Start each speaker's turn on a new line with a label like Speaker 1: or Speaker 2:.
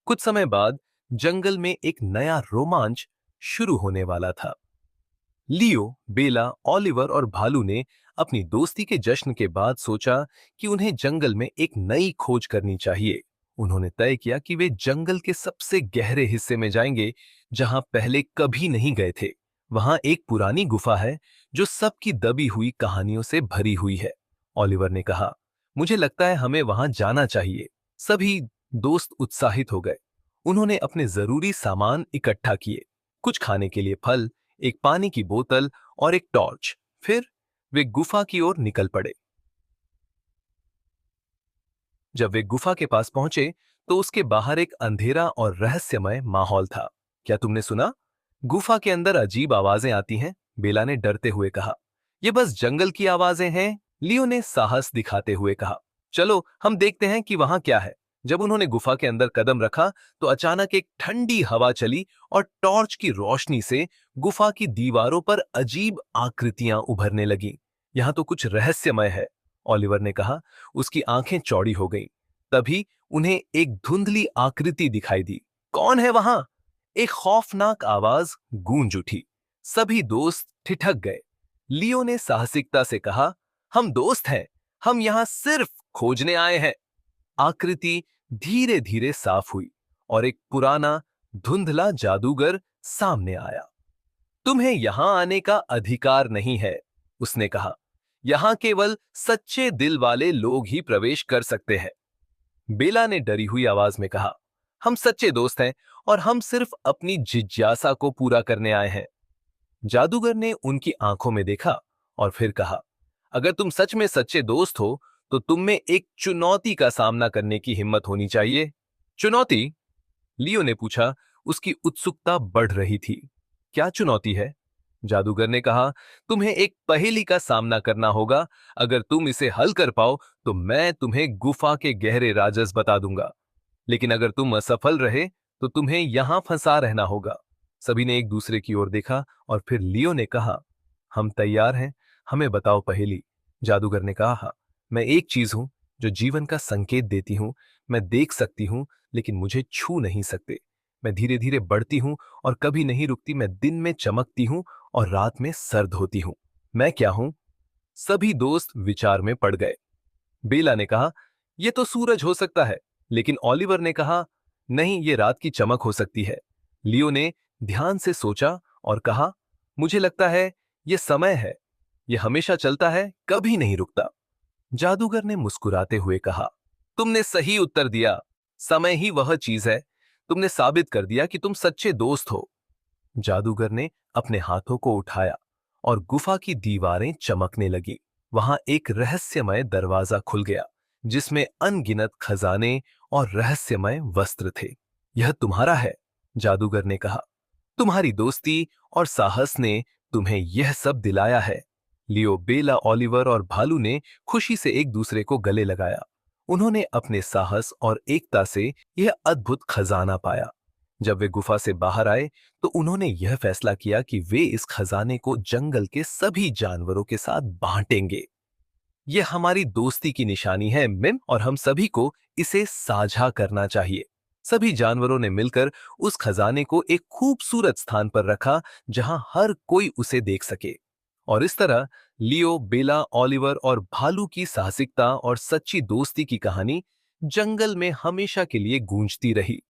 Speaker 1: कुछ समय बाद जंगल में एक नया रोमांच शुरू होने वाला था। लियो, बेला, ओलिवर और भालू ने अपनी दोस्ती के जश्न के बाद सोचा कि उन्हें जंगल में एक नई खोज करनी चाहिए। उन्होंने तय किया कि वे जंगल के सबसे गहरे हिस्से में जाएंगे, जहां पहले कभी नहीं गए थे। वहां एक पुरानी गुफा है जो सबकी दबी हुई कहानियों से भरी हुई है। ओलिवर ने कहा, मुझे लगता है हमें वहां जाना चाहिए। सभी दोस्त उत्साहित हो गए। उन्होंने अपने जरूरी सामान इकट्ठा किए, कुछ खाने के लिए फल, एक पानी की बोतल और एक टॉर्च। फिर वे गुफा की ओर निकल पड़े। जब वे गुफा के पास पहुंचे तो उसके बाहर एक अंधेरा और रहस्यमय माहौल था। क्या तुमने सुना? गुफा के अंदर अजीब आवाजें आती हैं, बेला ने डरते हुए कहा। ये बस जंगल की आवाजें हैं, लियो ने साहस दिखाते हुए कहा। चलो हम देखते हैं कि वहां क्या है। जब उन्होंने गुफा के अंदर कदम रखा तो अचानक एक ठंडी हवा चली और टॉर्च की रोशनी से गुफा की दीवारों पर अजीब आकृतियां उभरने लगीं। यहां तो कुछ रहस्यमय है, ओलिवर ने कहा। उसकी आंखें चौड़ी हो गईं। तभी उन्हें एक धुंधली आकृति दिखाई दी। कौन है वहां? एक खौफनाक आवाज गूंज उठी। सभी दोस्त ठिठक गए। लियो ने साहसिकता से कहा, हम दोस्त हैं, हम यहां सिर्फ खोजने आए हैं। आकृति धीरे धीरे साफ हुई और एक पुराना धुंधला जादूगर सामने आया। तुम्हें यहां आने का अधिकार नहीं है, उसने कहा। यहां केवल सच्चे दिल वाले लोग ही प्रवेश कर सकते हैं। बेला ने डरी हुई आवाज में कहा, हम सच्चे दोस्त हैं और हम सिर्फ अपनी जिज्ञासा को पूरा करने आए हैं। जादूगर ने उनकी आंखों में देखा और फिर कहा, अगर तुम सच में सच्चे दोस्त हो तो तुम में एक चुनौती का सामना करने की हिम्मत होनी चाहिए। चुनौती? लियो ने पूछा। उसकी उत्सुकता बढ़ रही थी। क्या चुनौती है? जादूगर ने कहा, तुम्हें एक पहेली का सामना करना होगा। अगर तुम इसे हल कर पाओ तो मैं तुम्हें गुफा के गहरे राज बता दूंगा। लेकिन अगर तुम असफल रहे तो तुम्हें यहां फंसा रहना होगा। सभी ने एक दूसरे की ओर देखा और फिर लियो ने कहा, हम तैयार हैं, हमें बताओ पहेली। जादूगर ने कहा, मैं एक चीज हूं जो जीवन का संकेत देती हूं। मैं देख सकती हूं लेकिन मुझे छू नहीं सकते। मैं धीरे धीरे बढ़ती हूं और कभी नहीं रुकती। मैं दिन में चमकती हूं और रात में सर्द होती हूं। मैं क्या हूं? सभी दोस्त विचार में पड़ गए। बेला ने कहा, यह तो सूरज हो सकता है। लेकिन ओलिवर ने कहा, नहीं, ये रात की चमक हो सकती है। लियो ने ध्यान से सोचा और कहा, मुझे लगता है यह समय है। यह हमेशा चलता है, कभी नहीं रुकता। जादूगर ने मुस्कुराते हुए कहा, तुमने सही उत्तर दिया। समय ही वह चीज है। तुमने साबित कर दिया कि तुम सच्चे दोस्त हो। जादूगर ने अपने हाथों को उठाया और गुफा की दीवारें चमकने लगी। वहां एक रहस्यमय दरवाजा खुल गया जिसमें अनगिनत खजाने और रहस्यमय वस्त्र थे। यह तुम्हारा है, जादूगर ने कहा। तुम्हारी दोस्ती और साहस ने तुम्हें यह सब दिलाया है। लियो, बेला, ओलिवर और भालू ने खुशी से एक दूसरे को गले लगाया। उन्होंने अपने साहस और एकता से यह अद्भुत खजाना पाया। जब वे गुफा से बाहर आए तो उन्होंने यह फैसला किया कि वे इस खजाने को जंगल के सभी जानवरों के साथ बांटेंगे। यह हमारी दोस्ती की निशानी है मिम, और हम सभी को इसे साझा करना चाहिए। सभी जानवरों ने मिलकर उस खजाने को एक खूबसूरत स्थान पर रखा जहां हर कोई उसे देख सके। और इस तरह लियो, बेला, ओलिवर और भालू की साहसिकता और सच्ची दोस्ती की कहानी जंगल में हमेशा के लिए गूंजती रही।